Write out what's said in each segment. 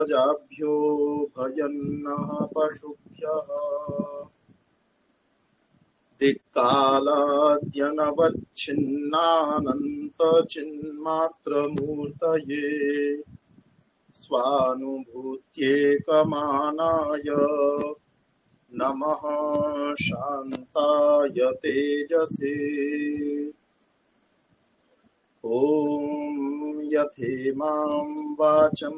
प्रजाभ्यो भयन्नः पशुभ्यः दिक्कालाद्यनवच्छिन्नानन्तचिन्मात्रमूर्तये स्वानुभूत्येकमानाय नमः शान्ताय तेजसे। ॐ यथेमां वाचं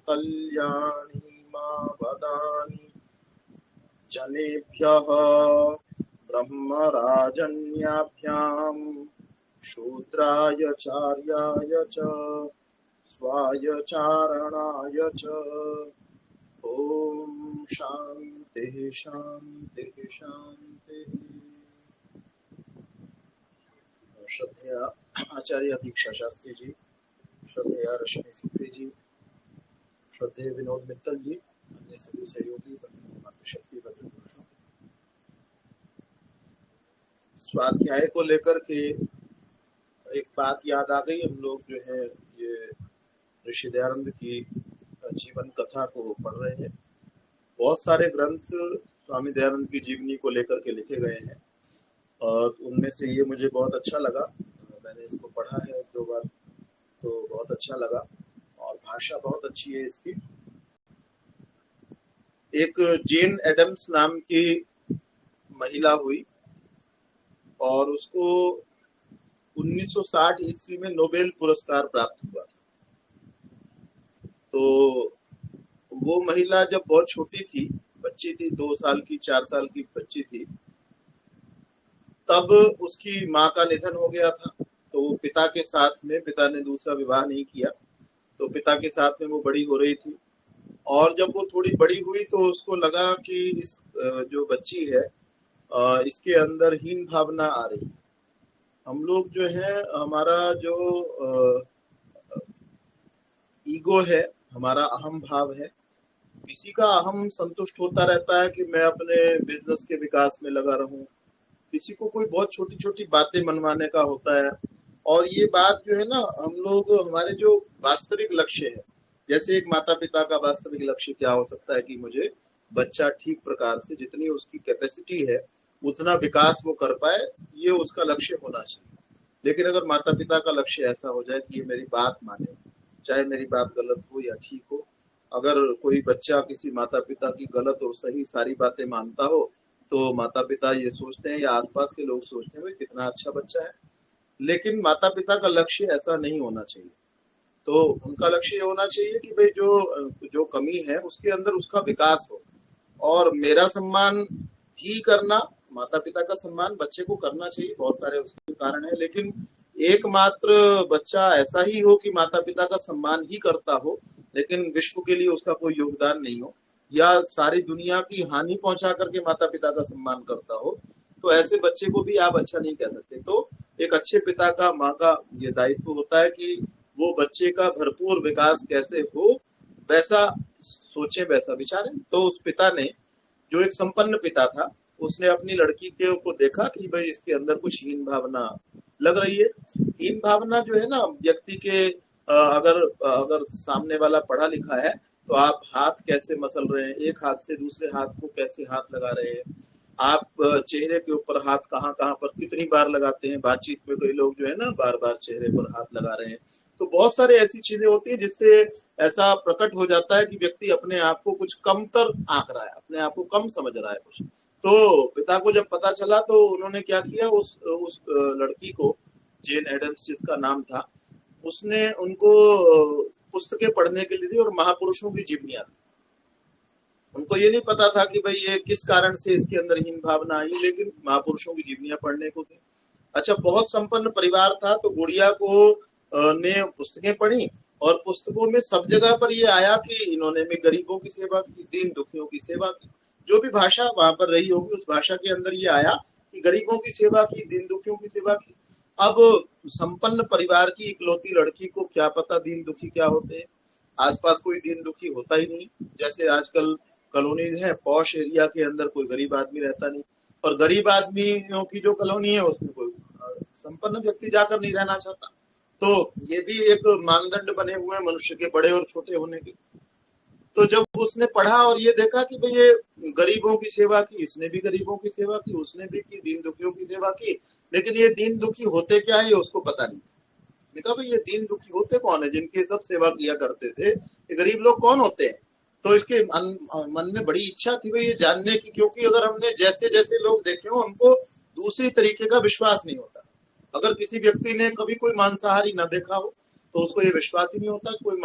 कल्याणीमा वदानि जनेभ्यः ब्रह्मराजन्याभ्यां शूद्राय चार्याय च स्वायचारणाय च। ॐ शान्तिः शान्तिः शान्तिः। श्रद्धेय आचार्य दीक्षा शास्त्री जी, श्रद्धेय रश्मि सुखी जी, श्रद्धेय विनोद मित्तल जी, अन्य सभी सहयोगी मातृशक्ति भद्र पुरुषों, स्वाध्याय को लेकर के एक बात याद आ गई। हम लोग जो है ये ऋषि दयानंद की जीवन कथा को पढ़ रहे हैं। बहुत सारे ग्रंथ स्वामी दयानंद की जीवनी को लेकर के लिखे गए हैं और उनमें से ये मुझे बहुत अच्छा लगा। मैंने इसको पढ़ा है 2 बार, तो बहुत अच्छा लगा और भाषा बहुत अच्छी है इसकी। एक जेन एडम्स नाम की महिला हुई और उसको 1960 ईस्वी में नोबेल पुरस्कार प्राप्त हुआ था। तो वो महिला जब बहुत छोटी थी, बच्ची थी, 2 साल की 4 साल की बच्ची थी, तब उसकी माँ का निधन हो गया था। तो वो पिता के साथ में, पिता ने दूसरा विवाह नहीं किया, तो पिता के साथ में वो बड़ी हो रही थी। और जब वो थोड़ी बड़ी हुई तो उसको लगा कि इस जो बच्ची है इसके अंदर हीन भावना आ रही। हम लोग जो है, हमारा जो ईगो है, हमारा अहम भाव है, किसी का अहम संतुष्ट होता रहता है कि मैं अपने बिजनेस के विकास में लगा रहूं, किसी को कोई बहुत छोटी छोटी बातें मनवाने का होता है। और ये बात जो है ना, हम लोग हमारे जो वास्तविक लक्ष्य है, जैसे एक माता पिता का वास्तविक लक्ष्य क्या हो सकता है कि मुझे बच्चा ठीक प्रकार से, जितनी उसकी कैपेसिटी है उतना विकास वो कर पाए, ये उसका लक्ष्य होना चाहिए। लेकिन अगर माता पिता का लक्ष्य ऐसा हो जाए कि ये मेरी बात माने, चाहे मेरी बात गलत हो या ठीक हो, अगर कोई बच्चा किसी माता पिता की गलत और सही सारी बातें मानता हो, तो माता पिता ये सोचते हैं या आसपास के लोग सोचते हैं भाई कितना अच्छा बच्चा है। लेकिन माता पिता का लक्ष्य ऐसा नहीं होना चाहिए। तो उनका लक्ष्य ये होना चाहिए कि भाई जो जो कमी है उसके अंदर उसका विकास हो। और मेरा सम्मान ही करना, माता पिता का सम्मान बच्चे को करना चाहिए, बहुत सारे उसके कारण है, लेकिन एकमात्र बच्चा ऐसा ही हो कि माता पिता का सम्मान ही करता हो लेकिन विश्व के लिए उसका कोई योगदान नहीं हो, या सारी दुनिया की हानि पहुंचा करके माता पिता का सम्मान करता हो, तो ऐसे बच्चे को भी आप अच्छा नहीं कह सकते। तो एक अच्छे पिता का, माँ का ये दायित्व होता है कि वो बच्चे का भरपूर विकास कैसे हो वैसा सोचे, वैसा विचारे। तो उस पिता ने, जो एक संपन्न पिता था, उसने अपनी लड़की के को देखा कि भाई इसके अंदर कुछ हीन भावना लग रही है। हीन भावना जो है ना व्यक्ति के, अगर अगर सामने वाला पढ़ा लिखा है तो आप हाथ कैसे मसल रहे हैं, एक हाथ से दूसरे हाथ को कैसे हाथ लगा रहे हैं, आप चेहरे के ऊपर हाथ कहाँ कहाँ पर कितनी बार लगाते हैं। बातचीत में कई लोग जो है ना बार बार चेहरे पर हाथ लगा रहे हैं। तो बहुत सारे ऐसी चीजें होती है जिससे ऐसा प्रकट हो जाता है कि व्यक्ति अपने आप को कुछ कमतर आंक रहा है, अपने आप को कम समझ रहा है कुछ। तो पिता को जब पता चला तो उन्होंने क्या किया, उस लड़की को, जेन एडम्स जिसका नाम था, उसने उनको पुस्तकें पढ़ने के लिए दी और महापुरुषों की जीवनियां दी। उनको ये नहीं पता था कि भाई ये किस कारण से इसके अंदर हीन भावना आई, लेकिन महापुरुषों की जीवनियां पढ़ने को दी। अच्छा, बहुत संपन्न परिवार था तो गुड़िया को ने पुस्तकें पढ़ी और पुस्तकों में सब जगह पर ये आया कि इन्होंने भी गरीबों की सेवा की, दीन दुखियों की सेवा की। जो भी भाषा वहां पर रही होगी उस भाषा के अंदर ये आया कि गरीबों की सेवा की, दीन दुखियों की सेवा की। अब संपन्न परिवार की इकलौती लड़की को क्या पता दीन दुखी क्या होते हैं, आसपास कोई दीन दुखी होता ही नहीं। जैसे आजकल कॉलोनीज है, पॉश एरिया के अंदर कोई गरीब आदमी रहता नहीं, और गरीब आदमियों की जो कॉलोनी है उसमें कोई संपन्न व्यक्ति जाकर नहीं रहना चाहता। तो ये भी एक मानदंड बने हुए हैं मनुष्य के बड़े और छोटे होने के। तो जब उसने पढ़ा और ये देखा कि भाई ये गरीबों की सेवा की, इसने भी गरीबों की सेवा की, उसने भी की, दीन दुखियों की सेवा की, लेकिन ये दीन दुखी होते क्या है ये उसको पता नहीं। देखा भाई ये दीन दुखी होते कौन है जिनकी सब सेवा किया करते थे, ये गरीब लोग कौन होते हैं। तो इसके मन में बड़ी इच्छा थी भाई ये जानने की, क्योंकि अगर हमने जैसे जैसे लोग देखे हो हमको दूसरी तरीके का विश्वास नहीं होता। अगर किसी व्यक्ति ने कभी कोई मांसाहारी न देखा हो तो उसको ये विश्वास ही नहीं होता कोई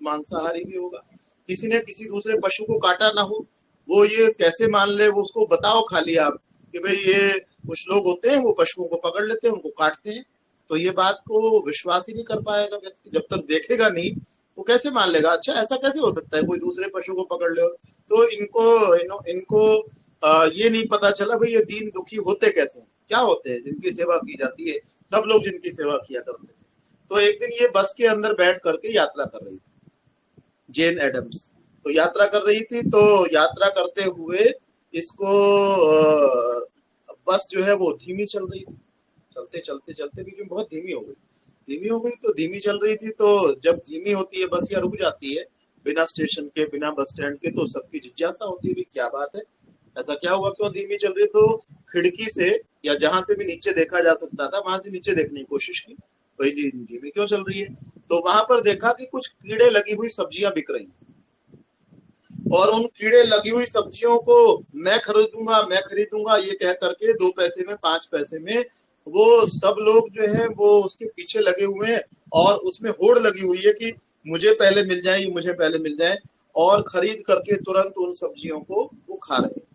मांसाहारी भी होगा। किसी ने किसी दूसरे पशु को काटा ना हो, वो ये कैसे मान ले, वो उसको बताओ खाली आप कि भाई ये कुछ लोग होते हैं वो पशुओं को पकड़ लेते हैं उनको काटते हैं, तो ये बात को विश्वास ही नहीं कर पाएगा व्यक्ति जब तक देखेगा नहीं। वो कैसे मान लेगा, अच्छा ऐसा कैसे हो सकता है कोई दूसरे पशु को पकड़ ले। तो इनको ये नहीं पता चला भाई ये दीन दुखी होते कैसे हैं, क्या होते हैं जिनकी सेवा की जाती है, सब लोग जिनकी सेवा किया करते थे। तो एक दिन ये बस के अंदर बैठ करके यात्रा कर रही थी जेन एडम्स, तो यात्रा कर रही थी, तो यात्रा करते हुए इसको बस जो है वो धीमी चल रही थी, चलते चलते चलते बीच में बहुत धीमी हो गई। धीमी हो गई तो धीमी चल रही थी, तो जब धीमी होती है बस या रुक जाती है बिना स्टेशन के बिना बस स्टैंड के, तो सबकी जिज्ञासा होती है क्या बात है, ऐसा क्या हुआ क्यों धीमी चल रही। तो खिड़की से या जहां से भी नीचे देखा जा सकता था वहां से नीचे देखने की कोशिश की, भाई धीमी क्यों चल रही है। तो वहां पर देखा कि कुछ कीड़े लगी हुई सब्जियां बिक रही, और उन कीड़े लगी हुई सब्जियों को मैं खरीदूंगा ये कह करके 2 पैसे में 5 पैसे में वो सब लोग जो है वो उसके पीछे लगे हुए हैं, और उसमें होड़ लगी हुई है कि मुझे पहले मिल जाए, मुझे पहले मिल जाए, और खरीद करके तुरंत उन सब्जियों को वो खा रहे हैं।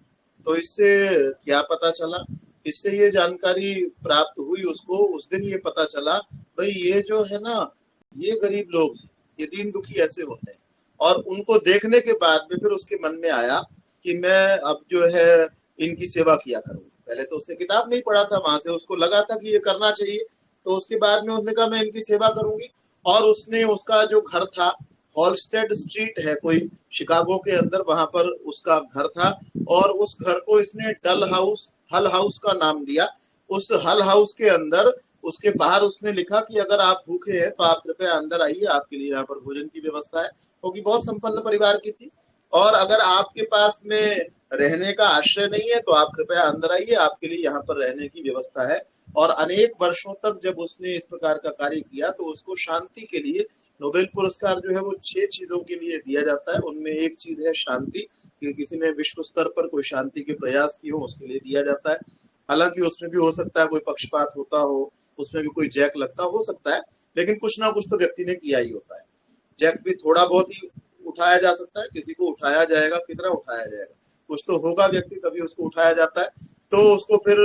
तो इससे क्या पता चला, इससे ये जानकारी प्राप्त हुई उसको, उस दिन ये पता चला भाई ये जो है ना ये गरीब लोग हैं, ये दीन दुखी ऐसे होते हैं। और उनको देखने के बाद में फिर उसके मन में आया कि मैं अब जो है इनकी सेवा किया करूंगा। पहले तो उसने किताब नहीं पढ़ा था, वहां से उसको लगा था कि ये करना चाहिए, तो उसके बाद में उसने कहा मैं इनकी सेवा करूंगी। और उसने उसका जो घर था, हॉलस्टेड स्ट्रीट है कोई शिकागो के अंदर, वहां पर उसका घर था, और उस घर को इसने हल हाउस का नाम दिया। उस हल हाउस के अंदर उसके बाहर उसने लिखा कि अगर आप भूखे हैं तो आप कृपया अंदर आइए, आपके लिए यहाँ पर भोजन की व्यवस्था है, क्योंकि बहुत संपन्न परिवार की थी। और अगर आपके पास में रहने का आश्रय नहीं है तो आप कृपया अंदर आइए, आपके लिए यहाँ पर रहने की व्यवस्था है। और अनेक वर्षों तक जब उसने इस प्रकार का कार्य किया तो उसको शांति के लिए नोबेल पुरस्कार जो है वो 6 चीजों के लिए दिया जाता है, उनमें एक चीज है शांति, कि किसी ने विश्व स्तर पर कोई शांति के प्रयास किए हो उसके लिए दिया जाता है। हालांकि उसमें भी हो सकता है कोई पक्षपात होता हो, उसमें भी कोई जैक लगता हो सकता है, लेकिन कुछ ना कुछ तो व्यक्ति ने किया ही होता है। जैक भी थोड़ा बहुत ही उठाया जा सकता है, किसी को उठाया जाएगा, कितना उठाया जाएगा, कुछ तो होगा व्यक्ति तभी उसको उठाया जाता है। तो उसको फिर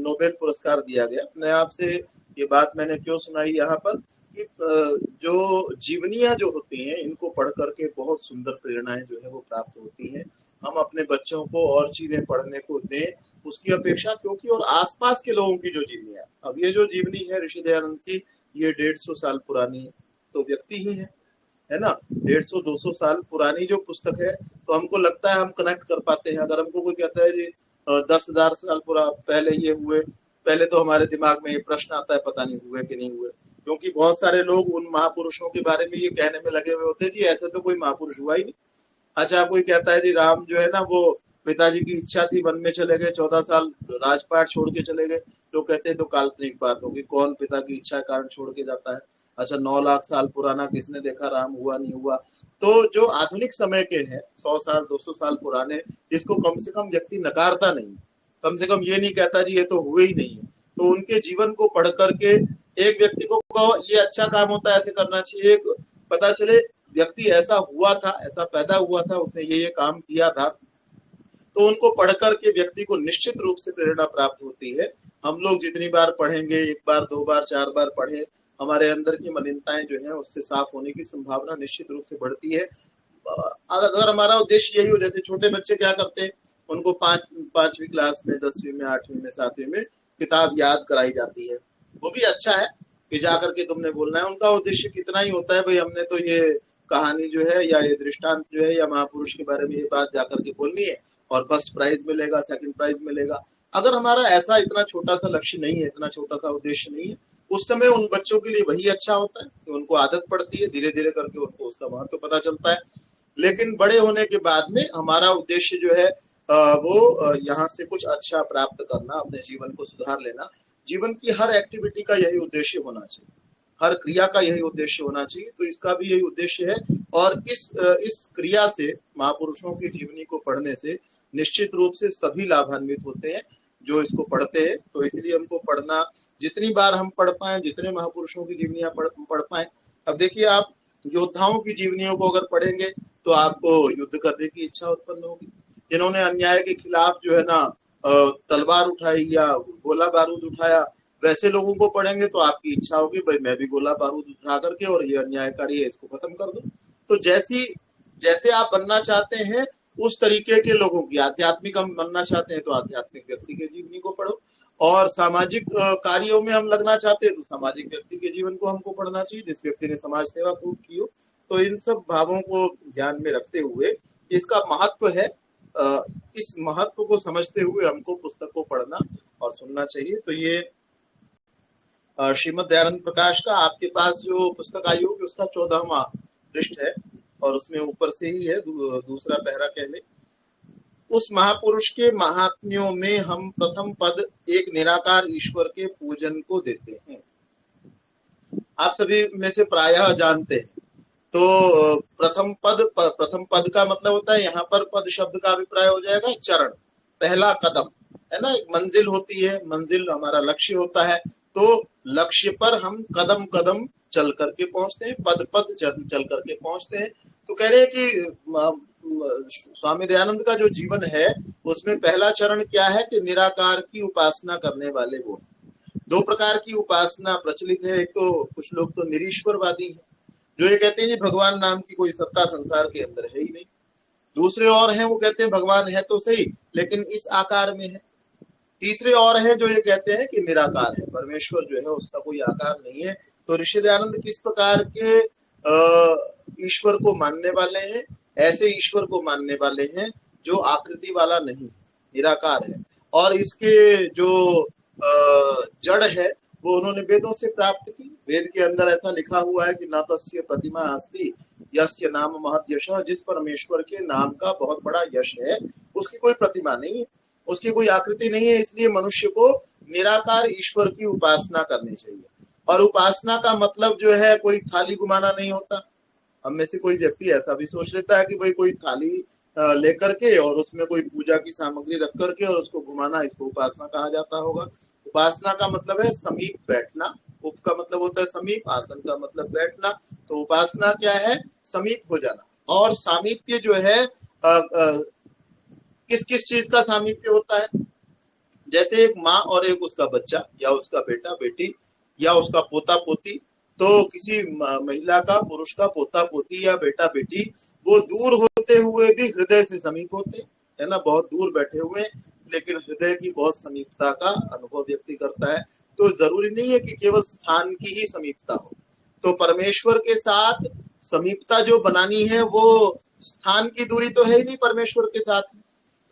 नोबेल पुरस्कार दिया गया। मैं आपसे ये बात मैंने क्यों सुनाई यहाँ पर कि जो जीवनियां जो होती हैं इनको पढ़ करके बहुत सुंदर प्रेरणाएं जो है वो प्राप्त होती हैं। हम अपने बच्चों को और चीजें पढ़ने को दें उसकी अपेक्षा, क्योंकि और आसपास के लोगों की जो जीवनी है, अब ये जो जीवनी है ऋषि दयानंद की ये 150 साल पुरानी है, तो व्यक्ति ही है ना, 150-200 साल पुरानी जो पुस्तक है, तो हमको लगता है हम कनेक्ट कर पाते हैं। अगर हमको कोई कहता है जी 10,000 साल पहले ये हुए, पहले तो हमारे दिमाग में ये प्रश्न आता है पता नहीं हुए कि नहीं हुए, क्योंकि बहुत सारे लोग उन महापुरुषों के बारे में ये कहने में लगे हुए होते हैं जी ऐसे तो कोई महापुरुष हुआ ही नहीं। अच्छा कोई कहता है जी राम जो है ना वो पिताजी की इच्छा थी वन में चले गए, 14 साल राजपाट छोड़ के चले गए, लोग कहते हैं तो काल्पनिक बात होगी, कौन पिता की इच्छा कारण छोड़ के जाता है। अच्छा 9 लाख साल पुराना किसने देखा राम हुआ नहीं हुआ। तो जो आधुनिक समय के हैं 100 साल 200 साल पुराने, जिसको कम से कम व्यक्ति नकारता नहीं, कम से कम ये नहीं कहता जी ये तो हुए ही नहीं है, तो उनके जीवन को पढ़ करके एक व्यक्ति को कहो ये अच्छा काम होता है ऐसे करना चाहिए, एक पता चले व्यक्ति ऐसा हुआ था, ऐसा पैदा हुआ था, उसने ये काम किया था, तो उनको पढ़कर के व्यक्ति को निश्चित रूप से प्रेरणा प्राप्त होती है। हम लोग जितनी बार पढ़ेंगे, 1 बार 2 बार 4 बार पढ़े, हमारे अंदर की मलिनताएं जो है उससे साफ होने की संभावना निश्चित रूप से बढ़ती है। अगर हमारा उद्देश्य यही हो, जैसे छोटे बच्चे क्या करते हैं, उनको 5वीं क्लास में 10वीं में 8वीं में 7वीं में किताब याद कराई जाती है, वो भी अच्छा है कि जाकर के तुमने बोलना है। उनका उद्देश्य कितना ही होता है भाई हमने तो ये कहानी जो है या ये दृष्टांत जो है या महापुरुष के बारे में ये बात जाकर के बोलनी है और फर्स्ट प्राइज मिलेगा, सेकंड प्राइज मिलेगा। अगर हमारा ऐसा इतना छोटा सा लक्ष्य नहीं है, इतना छोटा सा उद्देश्य नहीं है, उस समय उन बच्चों के लिए वही अच्छा होता है कि उनको आदत पड़ती है, धीरे धीरे करके उनको उसका महत्व पता चलता है। लेकिन बड़े होने के बाद में हमारा उद्देश्य जो है वो यहाँ से कुछ अच्छा प्राप्त करना, अपने जीवन को सुधार लेना। जीवन की हर एक्टिविटी का यही उद्देश्य होना चाहिए, हर क्रिया का यही उद्देश्य होना चाहिए। तो इसका भी यही उद्देश्य है। और इस क्रिया से, महापुरुषों की जीवनी को पढ़ने से निश्चित रूप से सभी लाभान्वित होते हैं जो इसको पढ़ते हैं। तो इसलिए हमको पढ़ना, जितनी बार हम पढ़ पाए, जितने महापुरुषों की जीवनियां पढ़ पाए। अब देखिए, आप योद्धाओं की जीवनियों को अगर पढ़ेंगे तो आपको युद्ध करने की इच्छा उत्पन्न होगी। जिन्होंने अन्याय के खिलाफ जो है ना तलवार उठाई या गोला बारूद उठाया, वैसे लोगों को पढ़ेंगे तो आपकी इच्छा होगी भाई मैं भी गोला बारूद उठा करके और ये अन्यायकारी है इसको खत्म कर दूं। तो जैसे आप बनना चाहते हैं उस तरीके के लोगों की, आध्यात्मिक हम बनना चाहते हैं तो आध्यात्मिक व्यक्ति के जीवनी को पढ़ो, और सामाजिक कार्यों में हम लगना चाहते हैं तो सामाजिक व्यक्ति के जीवन को हमको पढ़ना चाहिए, जिस व्यक्ति ने समाज सेवा खूब की हो। तो इन सब भावों को ध्यान में रखते हुए इसका महत्व है, इस महत्व को समझते हुए हमको पुस्तक को पढ़ना और सुनना चाहिए। तो ये श्रीमद् दयानंद प्रकाश का आपके पास जो पुस्तक आई होगी उसका 14वां पृष्ठ है, और उसमें ऊपर से ही है दूसरा पहरा कह ले। उस महापुरुष के महात्म्यों में हम प्रथम पद एक निराकार ईश्वर के पूजन को देते हैं। आप सभी में से प्रायः जानते हैं। तो प्रथम पद का मतलब होता है, यहाँ पर पद शब्द का अभिप्राय हो जाएगा चरण, पहला कदम, है ना। एक मंजिल होती है, मंजिल हमारा लक्ष्य होता है। तो लक्ष्य पर हम कदम कदम चल करके पहुंचते हैं, पद पद चल करके पहुंचते हैं। तो कह रहे हैं कि स्वामी दयानंद का जो जीवन है उसमें पहला चरण क्या है कि निराकार की उपासना करने वाले वो। दो प्रकार की उपासना प्रचलित है। एक तो कुछ लोग तो निरीश्वरवादी हैं, जो ये कहते हैं जी भगवान नाम की कोई सत्ता संसार के अंदर है ही नहीं। दूसरे और हैं, वो कहते हैं भगवान है तो सही लेकिन इस आकार में है। तीसरे और है जो ये कहते हैं कि निराकार है, परमेश्वर जो है उसका कोई आकार नहीं है। तो ऋषि दयानंद किस प्रकार के ईश्वर को मानने वाले हैं? ऐसे ईश्वर को मानने वाले हैं जो आकृति वाला नहीं, निराकार है। और इसके जो जड़ है वो उन्होंने वेदों से प्राप्त की। वेद के अंदर ऐसा लिखा हुआ है कि न तस्य प्रतिमा अस्ति यस्य नाम महत् यशः, जिस परमेश्वर के नाम का बहुत बड़ा यश है उसकी कोई प्रतिमा नहीं है, उसकी कोई आकृति नहीं है। इसलिए मनुष्य को निराकार ईश्वर की उपासना करनी चाहिए। और उपासना का मतलब जो है कोई थाली घुमाना नहीं होता। हम में से कोई व्यक्ति ऐसा भी सोच लेता है कि भाई कोई थाली लेकर के और उसमें कोई पूजा की सामग्री रख करके और उसको घुमाना, इसको उपासना कहा जाता होगा। उपासना का मतलब है समीप बैठना। उप का मतलब होता है समीप, आसन का मतलब बैठना। तो उपासना क्या है? समीप हो जाना। और सामीप्य जो है किस किस चीज का सामीप्य होता है? जैसे एक माँ और एक उसका बच्चा या उसका बेटा बेटी या उसका पोता पोती। तो किसी महिला का, पुरुष का पोता पोती या बेटा बेटी, वो दूर होते हुए भी हृदय से समीप होते है ना, बहुत दूर बैठे हुए लेकिन हृदय की बहुत समीपता का अनुभव व्यक्ति करता है। तो जरूरी नहीं है कि केवल स्थान की ही समीपता हो। तो परमेश्वर के साथ समीपता जो बनानी है वो स्थान की दूरी तो है ही नहीं परमेश्वर के साथ।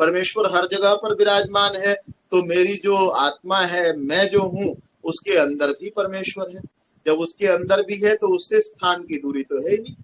परमेश्वर हर जगह पर विराजमान है। तो मेरी जो आत्मा है, मैं जो हूँ, उसके अंदर भी परमेश्वर है। जब उसके अंदर भी है तो उससे स्थान की दूरी तो है ही नहीं,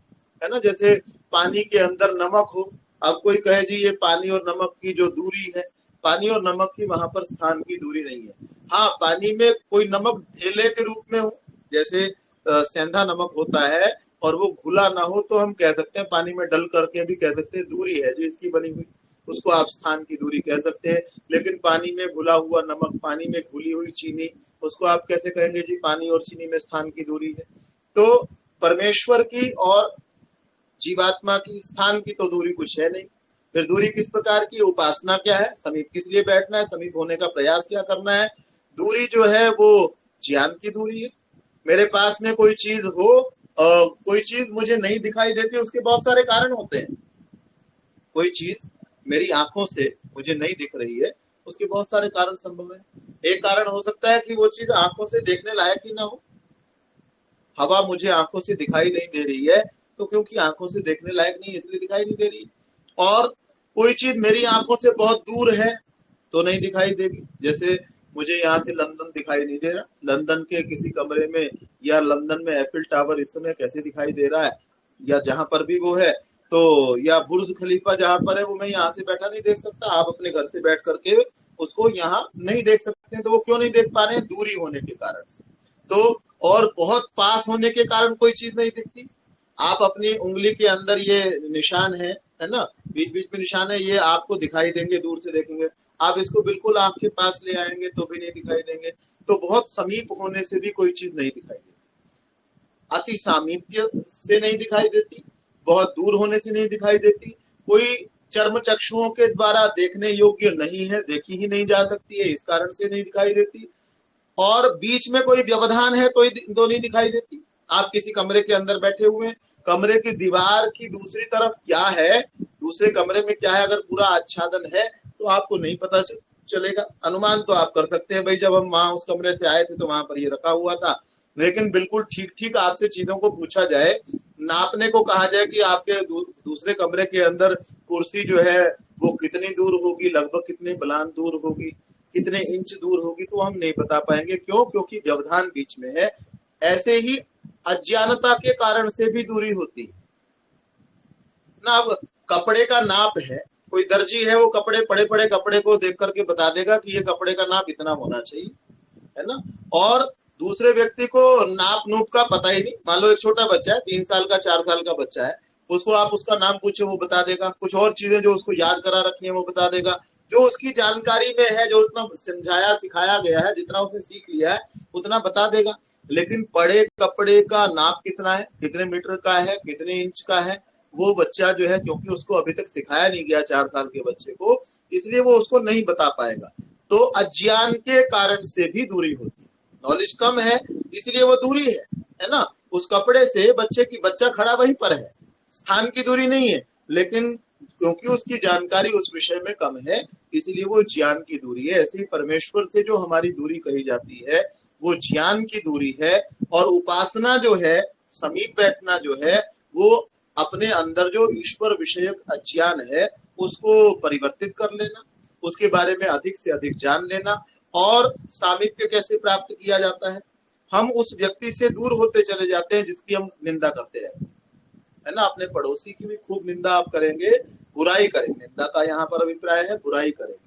है ना। जैसे पानी के अंदर नमक हो, अब कोई कहे जी ये पानी और नमक की जो दूरी है, पानी और नमक की वहां पर स्थान की दूरी नहीं है। हाँ, पानी में कोई नमक ढेले के रूप में हो, जैसे सेंधा नमक होता है और वो घुला ना हो तो हम कह सकते हैं, पानी में डल करके भी कह सकते हैं दूरी है जो इसकी बनी हुई, उसको आप स्थान की दूरी कह सकते हैं। लेकिन पानी में घुला हुआ नमक, पानी में घुली हुई चीनी, उसको आप कैसे कहेंगे जी पानी और चीनी में स्थान की दूरी है? तो परमेश्वर की और जीवात्मा की स्थान की तो दूरी कुछ है नहीं। फिर दूरी किस प्रकार की? उपासना क्या है? समीप किस लिए बैठना है? समीप होने का प्रयास क्या करना है? दूरी जो है वो ज्ञान की दूरी है। मेरे पास में कोई चीज हो, कोई चीज मुझे नहीं दिखाई देती, उसके बहुत सारे कारण होते हैं। कोई चीज मेरी आंखों से मुझे नहीं दिख रही है, उसके बहुत सारे कारण संभव है। एक कारण हो सकता है कि वो चीज आंखों से देखने लायक ही ना हो। हवा मुझे आंखों से दिखाई नहीं दे रही है तो क्योंकि आंखों से देखने लायक नहीं, इसलिए दिखाई नहीं दे रही। और कोई चीज मेरी आंखों से बहुत दूर है तो नहीं दिखाई देगी। जैसे मुझे यहाँ से लंदन दिखाई नहीं दे रहा, लंदन के किसी कमरे में या लंदन में एफिल टावर इस समय कैसे दिखाई दे रहा है, या जहां पर भी वो है, तो या बुर्ज खलीफा जहां पर है वो मैं यहाँ से बैठा नहीं देख सकता, आप अपने घर से बैठ करके उसको यहाँ नहीं देख सकते हैं। तो वो क्यों नहीं देख पा रहे हैं? दूरी होने के कारण से। तो और बहुत पास होने के कारण कोई चीज नहीं दिखती। आप अपनी उंगली के अंदर ये निशान है ना, बीच बीच में निशान है, ये आपको दिखाई देंगे, दूर से देखेंगे। आप इसको बिल्कुल आंख के पास ले आएंगे तो भी नहीं दिखाई देंगे। तो बहुत समीप होने से भी कोई चीज नहीं दिखाई देती, अति सामीप्य से नहीं दिखाई देती, बहुत दूर होने से नहीं दिखाई देती, कोई चर्म चक्षुओं के द्वारा देखने योग्य नहीं है, देखी ही नहीं जा सकती है, इस कारण से नहीं दिखाई देती। और बीच में कोई व्यवधान है तो नहीं दिखाई देती। आप किसी कमरे के अंदर बैठे हुए हैं, कमरे की दीवार की दूसरी तरफ क्या है, दूसरे कमरे में क्या है, अगर पूरा आच्छादन है तो आपको नहीं पता चलेगा। अनुमान तो आप कर सकते हैं, भाई जब हम वहां उस कमरे से आए थे तो वहां पर ये रखा हुआ था। लेकिन बिल्कुल ठीक ठीक आपसे चीजों को पूछा जाए, नापने को कहा जाए कि आपके दूसरे कमरे के अंदर कुर्सी जो है वो कितनी दूर होगी, लगभग कितने बलान दूर होगी, कितने इंच दूर होगी, तो हम नहीं बता पाएंगे। क्यों? क्योंकि व्यवधान बीच में है। ऐसे ही अज्ञानता के कारण से भी दूरी होती है ना। अब कपड़े का नाप है, कोई दर्जी है, वो कपड़े पड़े पड़े कपड़े को देख करके बता देगा कि ये कपड़े का नाप इतना होना चाहिए, है ना। और दूसरे व्यक्ति को नाप नूप का पता ही नहीं। मान लो एक छोटा बच्चा है, 3 साल का 4 साल का बच्चा है, उसको आप उसका नाम पूछे वो बता देगा। कुछ और चीजें जो उसको याद करा रखी है वो बता देगा। जो उसकी जानकारी में है, जो उतना समझाया सिखाया गया है, जितना उसने सीख लिया है उतना बता देगा। लेकिन पड़े कपड़े का नाप कितना है, कितने मीटर का है, कितने इंच का है, वो बच्चा जो है, क्योंकि उसको अभी तक सिखाया नहीं गया 4 साल के बच्चे को, इसलिए वो उसको नहीं बता पाएगा। तो अज्ञान के कारण से भी दूरी होती है। नॉलेज कम है इसलिए वो दूरी है ना। उस कपड़े से बच्चा खड़ा वहीं पर है, स्थान की दूरी नहीं है, लेकिन क्योंकि उसकी जानकारी उस विषय में कम है इसलिए वो ज्ञान की दूरी है। ऐसे ही परमेश्वर से जो हमारी दूरी कही जाती है वो ज्ञान की दूरी है। और उपासना जो है, समीप बैठना जो है, वो अपने अंदर जो ईश्वर विषयक अज्ञान है उसको परिवर्तित कर लेना, उसके बारे में अधिक से अधिक जान लेना। और सामीप्य कैसे प्राप्त किया जाता है? हम उस व्यक्ति से दूर होते चले जाते हैं जिसकी हम निंदा करते रहते हैं, है ना। अपने पड़ोसी की भी खूब निंदा आप करेंगे, बुराई करेंगे, निंदा का यहाँ पर अभिप्राय है बुराई करेंगे,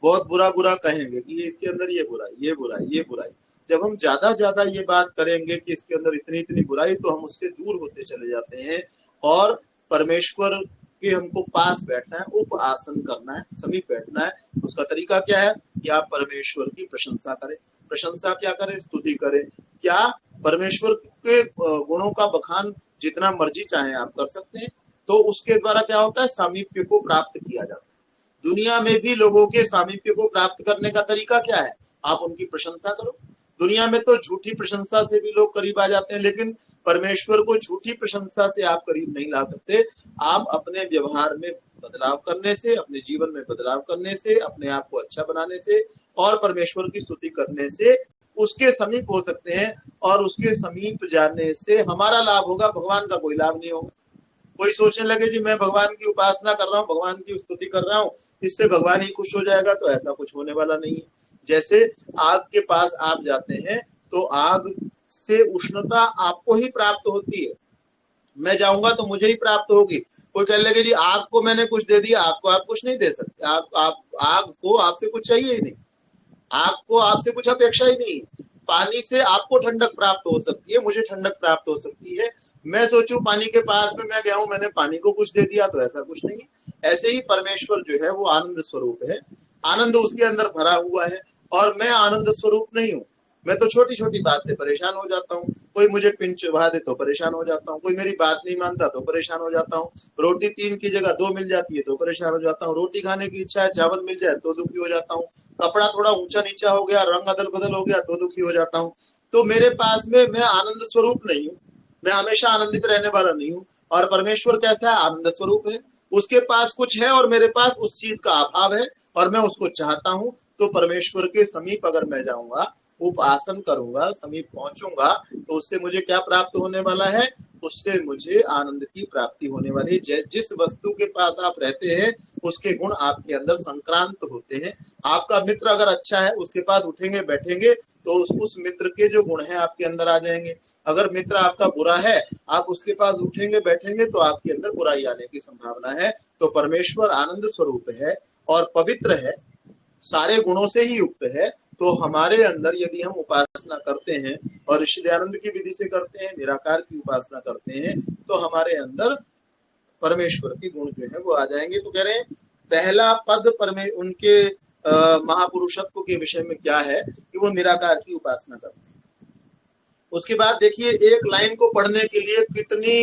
बहुत बुरा बुरा कहेंगे कि ये इसके अंदर ये बुराई, ये बुराई, ये बुराई। जब हम ज्यादा ज्यादा ये बात करेंगे कि इसके अंदर इतनी इतनी बुराई, तो हम उससे दूर होते चले जाते हैं। और परमेश्वर के हमको पास बैठना है, उप आसन करना है, समीप बैठना है। उसका तरीका क्या है कि आप परमेश्वर की प्रशंसा करें। प्रशंसा क्या करें? स्तुति करें। क्या? परमेश्वर के गुणों का बखान जितना मर्जी चाहे आप कर सकते हैं। तो उसके द्वारा क्या होता है? सामीप्य को प्राप्त किया जाता है। दुनिया में भी लोगों के सामीप्य को प्राप्त करने का तरीका क्या है? आप उनकी प्रशंसा करो। दुनिया में तो झूठी प्रशंसा से भी लोग करीब आ जाते हैं, लेकिन परमेश्वर को झूठी प्रशंसा से आप करीब नहीं ला सकते। आप अपने व्यवहार में बदलाव करने से, अपने जीवन में बदलाव करने से, अपने आप को अच्छा बनाने से और परमेश्वर की स्तुति करने से उसके समीप हो सकते हैं। और उसके समीप जाने से हमारा लाभ होगा, भगवान का कोई लाभ नहीं होगा। कोई सोचने लगे जी मैं भगवान की उपासना कर रहा हूँ, भगवान की स्तुति कर रहा हूँ, इससे भगवान ही खुश हो जाएगा, तो ऐसा कुछ होने वाला नहीं है। जैसे आग के पास आप जाते हैं तो आग से उष्णता आपको ही प्राप्त होती है, मैं जाऊंगा तो मुझे ही प्राप्त होगी। कोई कह लगे जी आग को मैंने कुछ दे दिया, आग को आप कुछ नहीं दे सकते। आग को आपसे कुछ चाहिए ही नहीं, आग को आपसे कुछ अपेक्षा ही नहीं। पानी से आपको ठंडक प्राप्त हो सकती है, मुझे ठंडक प्राप्त हो सकती है। मैं सोचूं पानी के पास में मैं गया हूं, मैंने पानी को कुछ दे दिया, तो ऐसा कुछ नहीं है। ऐसे ही परमेश्वर जो है वो आनंद स्वरूप है, आनंद उसके अंदर भरा हुआ है। और मैं आनंद स्वरूप नहीं हूँ। मैं तो छोटी छोटी बात से परेशान हो जाता हूँ। कोई मुझे पिन चुभा दे तो परेशान हो जाता हूँ, कोई मेरी बात नहीं मानता तो परेशान हो जाता हूँ, रोटी 3 की जगह 2 मिल जाती है तो परेशान हो जाता हूँ, रोटी खाने की इच्छा है चावल मिल जाए तो दुखी हो जाता हूँ, कपड़ा थोड़ा ऊंचा नीचा हो गया, रंग अदल बदल हो गया तो दुखी हो जाता हूँ। तो मेरे पास में मैं आनंद स्वरूप नहीं हूँ, मैं हमेशा आनंदित रहने वाला नहीं हूँ। और परमेश्वर कैसा है? आनंद स्वरूप है। उसके पास कुछ है और मेरे पास उस चीज का अभाव है और मैं उसको चाहता हूँ। तो परमेश्वर के समीप अगर मैं जाऊंगा, उपासन करूंगा, समीप पहुंचूंगा, तो उससे मुझे क्या प्राप्त होने वाला है? उससे मुझे आनंद की प्राप्ति होने वाली है। जिस वस्तु के पास आप रहते हैं उसके गुण आपके अंदर संक्रांत होते हैं। आपका मित्र अगर अच्छा है, उसके पास उठेंगे बैठेंगे तो उस मित्र के जो गुण है आपके अंदर आ जाएंगे। अगर मित्र आपका बुरा है, आप उसके पास उठेंगे बैठेंगे तो आपके अंदर बुराई आने की संभावना है। तो परमेश्वर आनंद स्वरूप है और पवित्र है, सारे गुणों से ही युक्त है। तो हमारे अंदर यदि हम उपासना करते हैं और ऋषि दयानंद की विधि से करते हैं, निराकार की उपासना करते हैं, तो हमारे अंदर परमेश्वर के गुण जो है वो आ जाएंगे। तो कह रहे हैं पहला पद उनके महापुरुषत्व के विषय में क्या है कि वो निराकार की उपासना करते हैं। उसके बाद देखिए एक लाइन को पढ़ने के लिए कितनी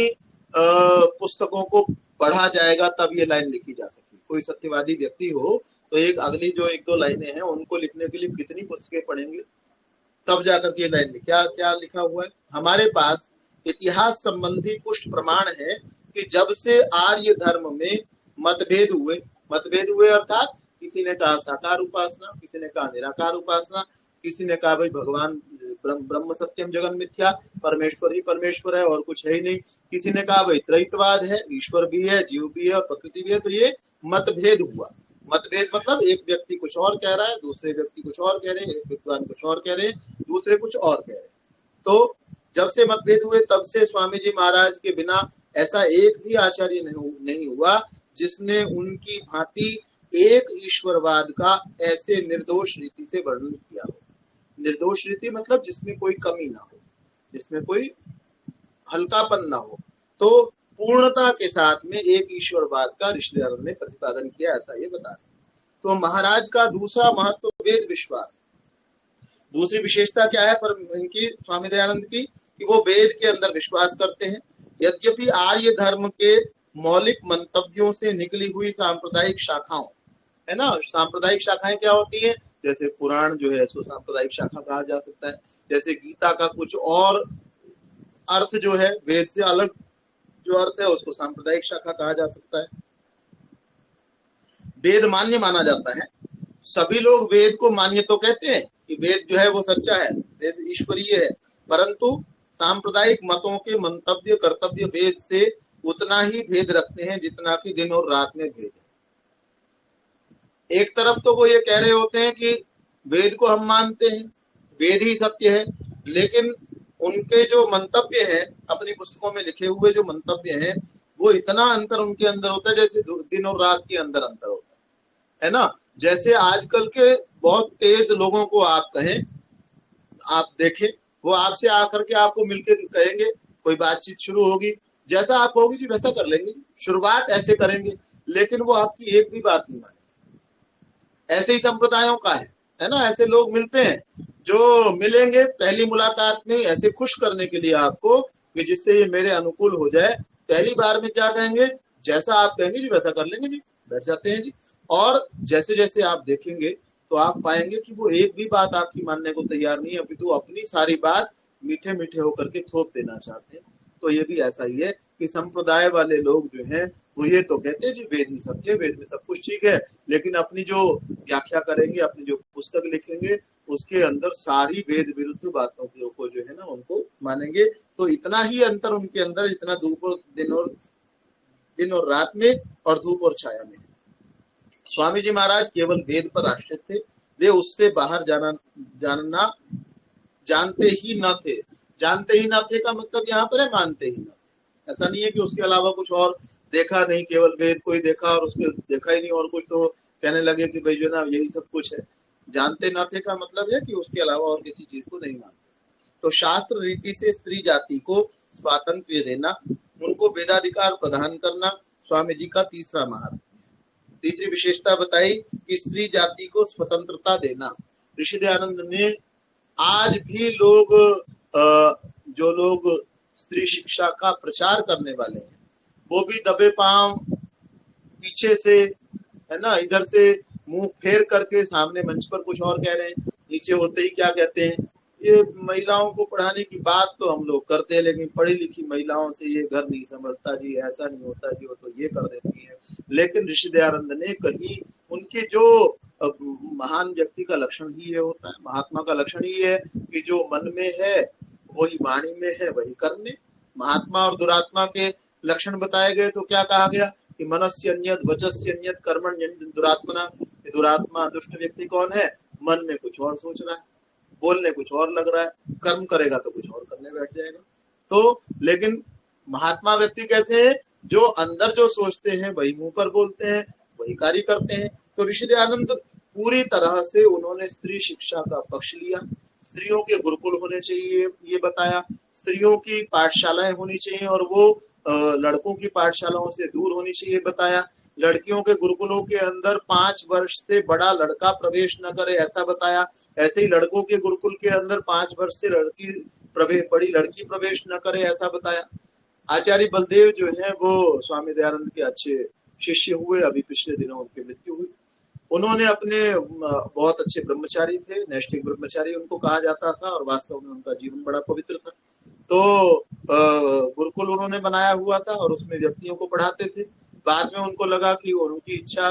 पुस्तकों को पढ़ा जाएगा तब ये लाइन लिखी जा सकती। कोई सत्यवादी व्यक्ति हो तो एक अगली जो एक दो लाइनें हैं उनको लिखने के लिए कितनी पुस्तकें पढ़ेंगे तब जाकर के लाइन लिखी। क्या क्या लिखा हुआ है हमारे पास? इतिहास संबंधी पुष्ट प्रमाण है कि जब से आर्य धर्म में मतभेद हुए अर्थात किसी ने कहा साकार उपासना, किसी ने कहा निराकार उपासना, किसी ने कहा भाई भगवान ब्रह्म सत्यम जगन मिथ्या, परमेश्वर ही परमेश्वर है और कुछ है ही नहीं। किसी ने कहा भाई त्रैतवाद है, ईश्वर भी है, जीव भी है और प्रकृति भी है। तो ये मतभेद हुआ। मतभेद मतलब एक व्यक्ति कुछ और कह रहा है, दूसरे व्यक्ति कुछ और कह रहे हैं, एक विद्वान कुछ और कह रहे हैं, दूसरे कुछ और कह रहे हैं। तो जब से मतभेद हुए तब से स्वामी जी महाराज के बिना ऐसा एक भी आचार्य नहीं हुआ जिसने उनकी भांति एक ईश्वरवाद का ऐसे निर्दोष रीति से वर्णन किया हो। निर्दोष रीति मतलब जिसमें कोई कमी ना हो, जिसमें कोई हल्कापन ना हो। तो पूर्णता के साथ में एक ईश्वरवाद का ऋषि दयानंद ने प्रतिपादन किया, ऐसा ये बता रहे। तो महाराज का दूसरा महत्व वेद विश्वास। दूसरी विशेषता क्या है पर इनकी स्वामी दयानंद की कि वो वेद के अंदर विश्वास करते हैं। यद्यपि आर्य धर्म के मौलिक मंतव्यों से निकली हुई सांप्रदायिक शाखाओं, है ना, सांप्रदायिक शाखाएं क्या होती हैं? जैसे पुराण जो है इसको सांप्रदायिक शाखा कहा जा सकता है। जैसे गीता का कुछ और अर्थ जो है वेद से अलग जो अर्थ है उसको सांप्रदायिक शाखा कहा जा सकता है। वेद मान्य माना जाता है। सभी लोग वेद को मान्य तो कहते हैं कि वेद जो है वो सच्चा है, वेद ईश्वरीय है, परंतु सांप्रदायिक मतों के मंतव्य कर्तव्य वेद से उतना ही भेद रखते हैं जितना कि दिन और रात में भेद है। एक तरफ तो वो ये कह रहे होते हैं कि वेद को हम मानते हैं, वेद ही सत्य है, लेकिन उनके जो मंतव्य है अपनी पुस्तकों में लिखे हुए जो मंतव्य हैं वो इतना अंतर उनके अंदर होता है जैसे दिन और रात के अंदर अंतर होता है ना। जैसे आजकल के बहुत तेज लोगों को आप कहें, आप देखें, वो आपसे आकर के आपको मिलके कहेंगे, कोई बातचीत शुरू होगी, जैसा आप कहोगे जी वैसा कर लेंगे, शुरुआत ऐसे करेंगे, लेकिन वो आपकी एक भी बात नहीं माने। ऐसे ही संप्रदायों का है ना। ऐसे लोग मिलते हैं जो मिलेंगे पहली मुलाकात में ऐसे खुश करने के लिए आपको कि जिससे ये मेरे अनुकूल हो जाए। पहली बार में क्या कहेंगे? जैसा आप कहेंगे जी वैसा कर लेंगे जी, बैठ जाते हैं जी। और जैसे जैसे आप देखेंगे तो आप पाएंगे कि वो एक भी बात आपकी मानने को तैयार नहीं है, अपितु अपनी सारी बात मीठे मीठे होकर के थोप देना चाहते हैं। तो ये भी ऐसा ही है कि संप्रदाय वाले लोग जो हैं वो ये तो कहते हैं जी वेद ही सत्य है, वेद में सब कुछ ठीक है, लेकिन अपनी जो व्याख्या करेंगे, अपनी जो पुस्तक लिखेंगे उसके अंदर सारी वेद विरुद्ध बातों को जो है ना उनको मानेंगे। तो इतना ही अंतर उनके अंदर, इतना दिन और रात में और धूप और छाया में। स्वामी जी महाराज केवल वेद पर आश्रित थे, वे उससे बाहर जानना जानते ही न थे। जानते ही न थे का मतलब यहाँ पर है मानते ही न थे। ऐसा नहीं है कि उसके अलावा कुछ और देखा नहीं, केवल वेद को ही देखा और उसके देखा ही नहीं और कुछ तो कहने लगे कि भाई जो ना यही सब कुछ है। जानते न थे का मतलब है कि उसके अलावा और किसी चीज को नहीं मानते। तो शास्त्र रीति से स्त्री जाति को स्वातंत्र्य देना, उनको वेदाधिकार प्रदान करना स्वामी जी का तीसरा महात्म। तीसरी विशेषता बताई कि स्त्री जाति को स्वतंत्रता देना। ऋषि दयानंद ने आज भी लोग जो लोग स्त्री शिक्षा का प्रचार करने वाले हैं वो भी दबे पांव पीछे से, है ना, इधर से मुंह फेर करके सामने मंच पर कुछ और कह रहे हैं, नीचे होते ही क्या कहते हैं, ये महिलाओं को पढ़ाने की बात तो हम लोग करते हैं लेकिन पढ़ी लिखी महिलाओं से ये घर नहीं संभलता जी, ऐसा नहीं होता जी, वो तो ये कर देती है। लेकिन ऋषि दयानंद ने कहीं उनके जो महान व्यक्ति का लक्षण ही ये होता है, महात्मा का लक्षण ही है कि जो मन में है वही वाणी में है वही करने। महात्मा और दुरात्मा के लक्षण बताए गए तो क्या कहा गया कि मनस्य अन्यत वचस्य अन्यत कर्मण्य दुरात्मना। दुरात्मा दुष्ट व्यक्ति कौन है? मन में कुछ और सोच रहा है, बोलने कुछ और लग रहा है, कर्म करेगा तो कुछ और करने बैठ जाएगा। तो लेकिन महात्मा व्यक्ति कैसे हैं, जो अंदर जो सोचते हैं वही मुंह पर बोलते हैं, वही कार्य करते हैं। तो ऋषि दयानंद पूरी तरह से उन्होंने स्त्री शिक्षा का पक्ष लिया, स्त्रियों के गुरुकुल होने चाहिए ये बताया, स्त्रियों की पाठशालाएं होनी चाहिए और वो लड़कों की पाठशालाओं से दूर होनी चाहिए बताया, लड़कियों के गुरुकुलों के अंदर 5 वर्ष से बड़ा लड़का प्रवेश न करे ऐसा बताया, ऐसे ही लड़कों के गुरुकुल के अंदर 5 वर्ष से बड़ी लड़की प्रवेश न करे ऐसा बताया। आचार्य बलदेव जो है वो स्वामी दयानंद के अच्छे शिष्य हुए, अभी पिछले दिनों उनकी मृत्यु हुई। उन्होंने अपने बहुत अच्छे ब्रह्मचारी थे, नैष्ठिक ब्रह्मचारी उनको कहा जाता था, और वास्तव में उनका जीवन बड़ा पवित्र था। तो गुरुकुल उन्होंने बनाया हुआ था और उसमें व्यक्तियों को पढ़ाते थे। बाद में उनको लगा कि उनकी इच्छा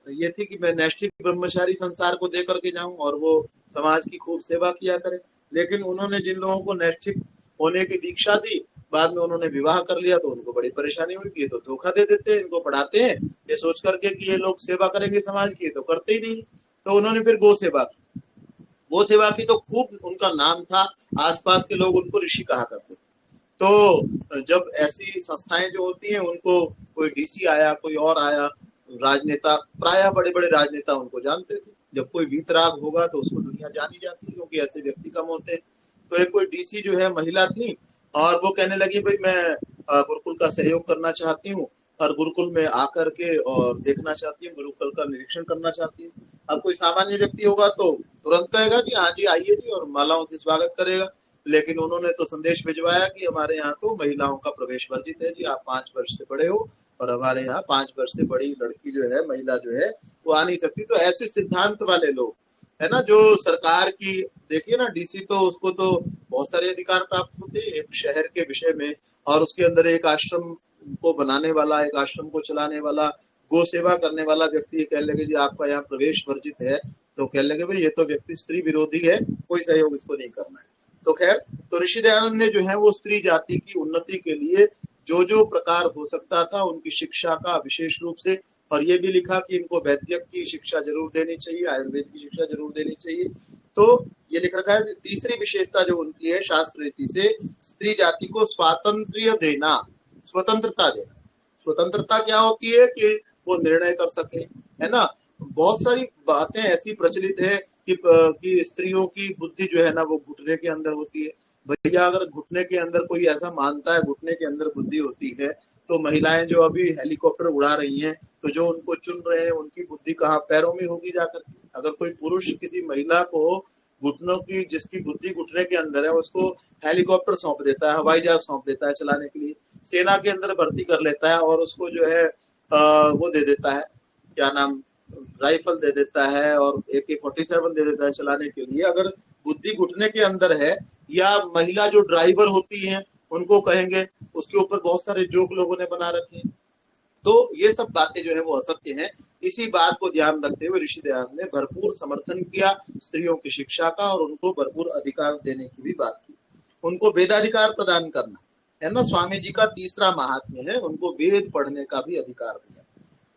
ये थी कि मैं नैष्ठिक ब्रह्मचारी संसार को दे करके जाऊं और वो समाज की खूब सेवा किया करे। लेकिन उन्होंने जिन लोगों को नैष्ठिक होने की दीक्षा दी, बाद में उन्होंने विवाह कर लिया तो उनको बड़ी परेशानी हुई कि ये तो धोखा दे देते हैं, इनको पढ़ाते हैं ये सोच करके कि ये लोग सेवा करेंगे समाज की, तो करते ही नहीं। तो उन्होंने फिर गो सेवा की, गो सेवा की तो खूब उनका नाम था, आसपास के लोग उनको ऋषि कहा करते थे। तो जब ऐसी संस्थाएं जो होती हैं उनको कोई डीसी आया, कोई और आया, राजनेता, प्रायः बड़े बड़े राजनेता उनको जानते थे, जब कोई वीतराग होगा तो उसको दुनिया जानी जाती है क्योंकि ऐसे व्यक्ति कम होते हैं। तो एक कोई डीसी जो है महिला थी और वो कहने लगी भाई मैं गुरुकुल का सहयोग करना चाहती हूँ और गुरुकुल में आकर के और देखना चाहती हूँ, गुरुकुल का निरीक्षण करना चाहती हूँ। अब कोई सामान्य व्यक्ति होगा तो तुरंत कहेगा कि हाँ जी आइए जी, और मालाओं से स्वागत करेगा। लेकिन उन्होंने तो संदेश भिजवाया कि हमारे यहाँ तो महिलाओं का प्रवेश वर्जित है जी, आप 5 वर्ष से बड़े हो और हमारे यहाँ 5 वर्ष से बड़ी लड़की जो है, महिला जो है वो आ नहीं सकती। तो ऐसे सिद्धांत वाले लोग है ना, जो सरकार की देखिए ना, डीसी तो उसको तो बहुत सारे अधिकार प्राप्त होते हैं एक शहर के विषय में, और उसके अंदर एक आश्रम को बनाने वाला, एक आश्रम को चलाने वाला, गो सेवा करने वाला व्यक्ति कह लगे जी आपका यहाँ प्रवेश वर्जित है, तो कह लगे भाई ये तो व्यक्ति स्त्री विरोधी है, कोई सहयोग इसको नहीं करना है। तो खैर, तो ऋषि दयानंद ने जो है वो स्त्री जाति की उन्नति के लिए जो जो प्रकार हो सकता था उनकी शिक्षा का विशेष रूप से, और ये भी लिखा कि इनको वैद्यक की शिक्षा जरूर देनी चाहिए, आयुर्वेद की शिक्षा जरूर देनी चाहिए। तो ये लिख रखा है तीसरी विशेषता जो उनकी है शास्त्र रीति से, स्त्री जाति को स्वातंत्र्य देना, स्वतंत्रता देना। स्वतंत्रता क्या होती है कि वो निर्णय कर सके, है ना। बहुत सारी बातें ऐसी प्रचलित है कि स्त्रियों की बुद्धि जो है ना वो घुटने के अंदर होती है। भैया अगर घुटने के अंदर कोई ऐसा मानता है घुटने के अंदर बुद्धि होती है, तो महिलाएं जो अभी हेलीकॉप्टर उड़ा रही हैं, तो जो उनको चुन रहे हैं उनकी बुद्धि कहाँ, पैरों में होगी जाकर। अगर कोई पुरुष किसी महिला को घुटनों की, जिसकी बुद्धि घुटने के अंदर है, उसको हेलीकॉप्टर सौंप देता है, हवाई जहाज सौंप देता है चलाने के लिए, सेना के अंदर भर्ती कर लेता है और उसको जो है वो दे देता है, क्या नाम, राइफल दे देता है और AK-47 दे देता है चलाने के लिए, अगर बुद्धि घुटने के अंदर है, या महिला जो ड्राइवर होती हैं उनको कहेंगे, उसके ऊपर बहुत सारे जोक लोगों ने बना रखे हैं। तो ये सब बातें जो है वो असत्य हैं। इसी बात को ध्यान रखते हुए ऋषि दयानंद ने भरपूर समर्थन किया स्त्रियों की शिक्षा का, और उनको भरपूर अधिकार देने की भी बात की, उनको वेदाधिकार प्रदान करना, है ना। स्वामी जी का तीसरा महात्म्य है, उनको वेद पढ़ने का भी अधिकार दिया।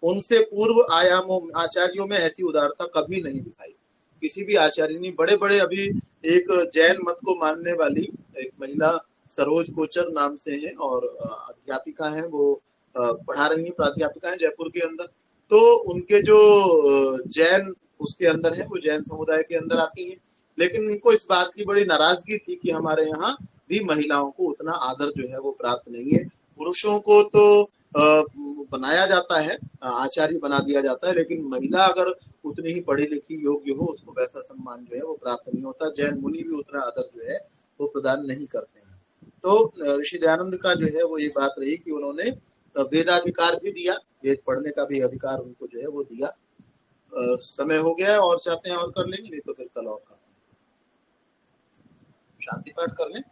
उनसे पूर्व आयामों आचार्यों में ऐसी उदारता कभी नहीं दिखाई, किसी भी आचार्य ने। बड़े बड़े अभी एक जैन मत को मानने वाली एक महिला सरोज कोचर नाम से है और अध्यापिका है, वो पढ़ा रही है, प्राध्यापिका है जयपुर के अंदर। तो उनके जो जैन उसके अंदर है, वो जैन समुदाय के अंदर आती है, लेकिन उनको इस बात की बड़ी नाराजगी थी कि हमारे यहाँ भी महिलाओं को उतना आदर जो है वो प्राप्त नहीं है। पुरुषों को तो बनाया जाता है, आचार्य बना दिया जाता है, लेकिन महिला अगर उतनी ही पढ़ी लिखी योग्य हो उसको वैसा सम्मान जो है वो प्राप्त नहीं होता। जैन मुनि भी उतना आदर जो है वो प्रदान नहीं करते हैं। तो ऋषि दयानंद का जो है वो ये बात रही कि उन्होंने वेदाधिकार भी दिया, वेद पढ़ने का भी अधिकार उनको जो है वो दिया। समय हो गया है, और चाहते हैं और कर लेंगे, नहीं तो फिर कल और करते हैं। शांति पाठ कर लें।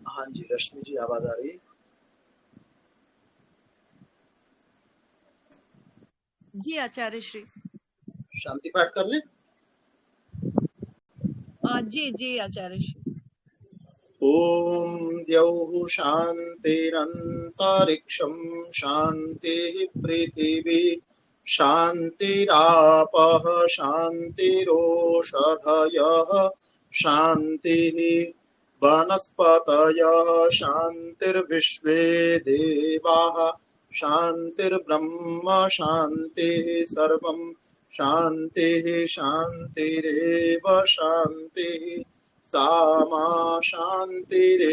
हाँ जी, रश्मि जी आवाज आ रही है? जी आचार्य श्री। शांति पाठ कर लें। जी जी आचार्य श्री। ओम द्यौः शान्तिरन्तरिक्षं शान्तिः पृथिवी शान्तिरापः शान्तिरोषधयः शान्तिः वनस्पतयः शान्तिर्विश्वे देवाः शान्तिर्ब्रह्म शान्तिः सर्वं शान्तिः शान्तिरेव शान्तिः सा मा शान्तिरेव